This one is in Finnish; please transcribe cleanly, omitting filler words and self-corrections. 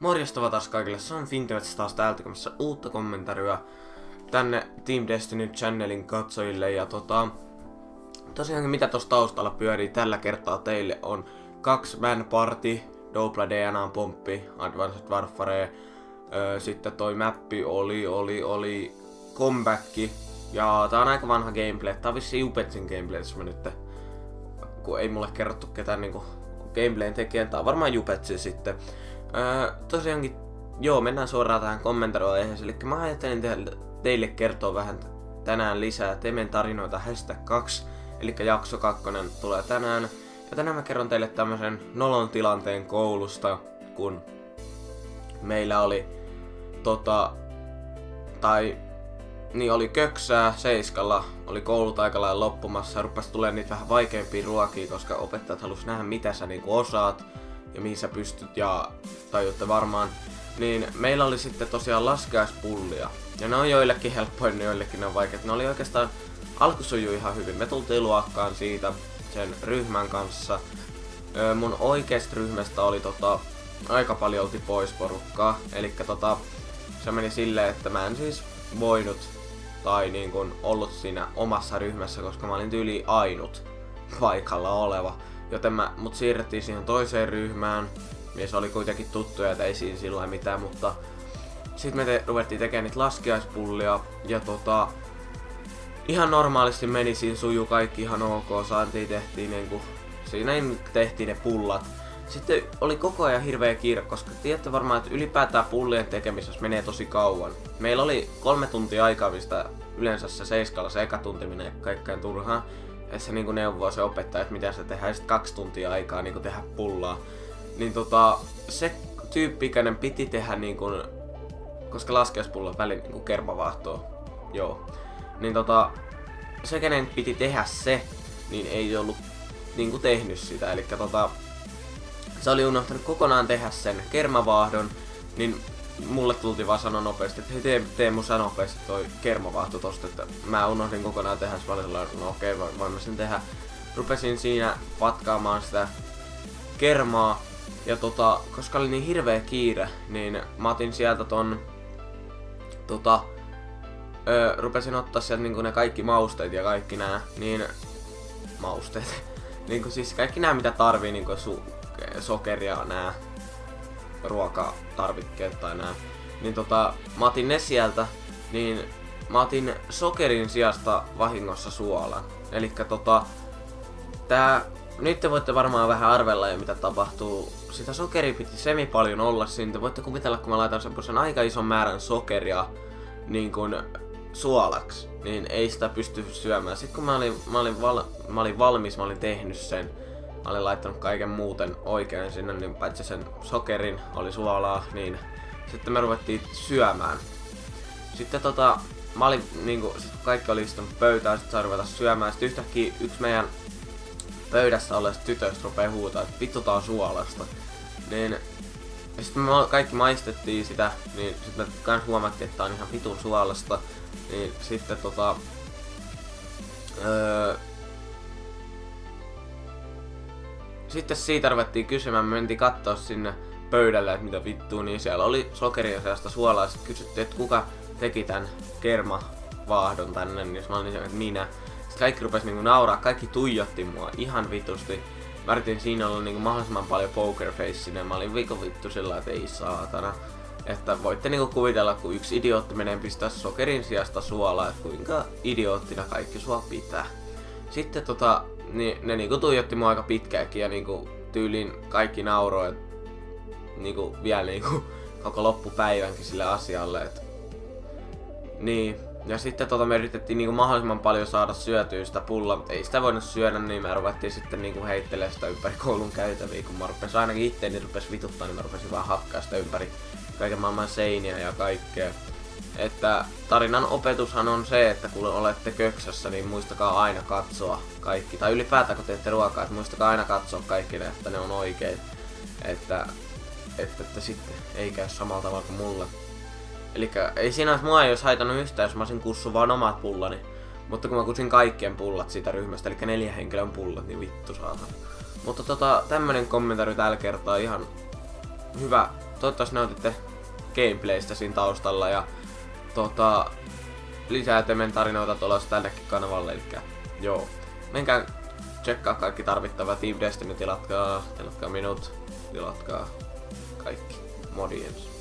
Morjesta taas kaikille, se on Fintimets taas täältä tekemässä uutta kommentaria tänne Team Destiny channelin katsojille ja tosiaankin mitä tossa taustalla pyörii tällä kertaa teille on 2 Man Party, Doppler DNA Pomppi, Advanced Warfare, sitten toi mappi oli comeback ja tää on aika vanha gameplay, tää on vissiin Jupetsin gameplay, jos mä nyt, kun ei mulle kerrottu ketään niinku gameplayn tekijän, tää on varmaan Jupetsi sitten. Tosiaankin, joo, mennään suoraan tähän kommentarioaiheeseen, eli mä ajattelin teille kertoa vähän tänään lisää Temen tarinoita #2, eli jakso 2 tulee tänään. Ja tänään mä kerron teille tämmösen nolon tilanteen koulusta, kun meillä oli oli köksää Seiskalla, oli koulut aika lailla loppumassa ja rupesi tulemaan niitä vähän vaikeampia ruokia, koska opettajat halus nähdä mitä sä niinku osaat ja mihin sä pystyt ja tajutte varmaan. Niin meillä oli sitten tosiaan laskiaispullia. Ja ne on joillekin helppoja, joillekin ne on vaikeat. Ne oli oikeastaan, alku sujui ihan hyvin. Me tultiin luokkaan siitä sen ryhmän kanssa. Mun oikeasta ryhmästä oli aika paljon oltiin pois porukkaa. Elikkä se meni silleen, että mä en siis voinut tai niin kun ollut siinä omassa ryhmässä, koska mä olin tyyliin ainut paikalla oleva. Joten mut siirrettiin siihen toiseen ryhmään. Mies oli kuitenkin tuttuja, että ei siinä sillä mitään, mutta sitten me ruvettiin tekemään niitä laskiaispullia ja ihan normaalisti meni, siinä sujuu kaikki ihan ok, tehtiin niinku, siinä tehtiin ne pullat. Sitten oli koko ajan hirveä kiire, koska tiedätte varmaan, että ylipäätään pullien tekemisessä menee tosi kauan. Meillä oli 3 tuntia aikaa, mistä yleensä se Seiskalla se eka tunti menee kaikkeen turhaan. Ja se niinku neuvoo se opettaja, että mitä se tehdään, ja sitten 2 tuntia aikaa niinku tehdä pullaa. Niin se tyyppi-ikäinen piti tehdä niinku, koska laskiaispullon väliin niinku kermavaahtoa, joo. Niin se kenen piti tehdä se, niin ei ollut niinku tehnyt sitä, elikkä se oli unohtanut kokonaan tehdä sen kermavaahdon, niin mulle tultiin vaan sanoa nopeasti, että hei tee mun sä nopeasti toi kermavaahto tosta, että mä unohdin kokonaan tehdä, se oli sellainen, no okei, voin mä sen tehdä. Rupesin siinä patkaamaan sitä kermaa, ja koska oli niin hirveä kiire, niin mä otin sieltä rupesin ottaa sieltä niinku ne kaikki mausteet ja kaikki nää, niin mausteet, niinku siis kaikki nää mitä tarvii, niinku sokeria, nää ruokatarvikkeet tai nää, niin mä otin ne sieltä, niin mä otin sokerin sijasta vahingossa suolan. Elikkä nyt te voitte varmaan vähän arvella jo mitä tapahtuu. Sitä sokeria piti semi paljon olla siinä. Te voitte kuvitella, kun mä laitan semmosen aika ison määrän sokeria niin kun suolaksi, niin ei sitä pysty syömään. Sitten kun mä olin valmis, mä olin tehnyt sen. Mä olin laittanut kaiken muuten oikein sinne, niin paitsi sen sokerin oli suolaa, niin sitten me ruvettiin syömään. Sitten mä olin niinku, sit kun kaikki oli istunut pöytään, sit sai ruveta syömään. Sitten yhtäkkiä yksi meidän pöydässä olleista tytöistä rupee huutaa, että vittu tää on suolasta. Niin sitten me kaikki maistettiin sitä, niin sitten me kans huomattiin, että tää on ihan vitun suolasta. Niin sitten sitten siitä ruvettiin kysymään, me mentiin kattoo sinne pöydälle, että mitä vittua, niin siellä oli sokeria seasta suolaa. Sitten kysyttiin, että kuka teki tän kermavaahdon tänne, niin mä olin että minä. Sitten kaikki rupesi niinku nauraa, kaikki tuijotti mua ihan vitusti. Mä yritin siinä olla niinku mahdollisimman paljon pokerfaceina ja mä olin vittu sillä, että ei saatana. Että voitte niinku kuvitella, kun yksi idiootti menee pistää sokerin sijasta suolaa, että kuinka idioottina kaikki sua pitää. Sitten niin ne niinku tuijotti mua aika pitkäänkin ja niinku tyyliin kaikki nauroi niinku vielä niinku koko loppupäivänkin sille asialle, että niin. Ja sitten me yritettiin niinku mahdollisimman paljon saada syötyä sitä pullaa, mutta ei sitä voinut syödä, niin me ruvettiin sitten niinku heittelee sitä ympäri koulun käytäviä, kun mä rupesin ainakin itteeni rupesi vituttaa, niin mä rupesin vaan hakkaa sitä ympäri kaiken maailman seiniä ja kaikkea. Että tarinan opetushan on se, että kun olette köksässä, niin muistakaa aina katsoa kaikki, tai ylipäätään kun teette ruokaa, että muistakaa aina katsoa kaikki ne, että ne on oikein. Että sitten ei käy samalla tavalla kuin mulle. Elikkä ei siinä mua ei olisi haitannut yhtään, jos mä olisin kussu vaan omat pullani. Mutta kun mä kusin kaikkien pullat siitä ryhmästä, eli 4 henkilön pullat, niin vittu saatana. Mutta tämmönen kommentaari tällä kertaa ihan hyvä toivottavasti nautitte gameplaystä siinä taustalla ja lisää Temen tarinoita tulossa tännekin kanavalle, eli joo. Menkää tsekkaa kaikki tarvittava Team Destiny, tilatkaa minut, tilatkaa kaikki modien.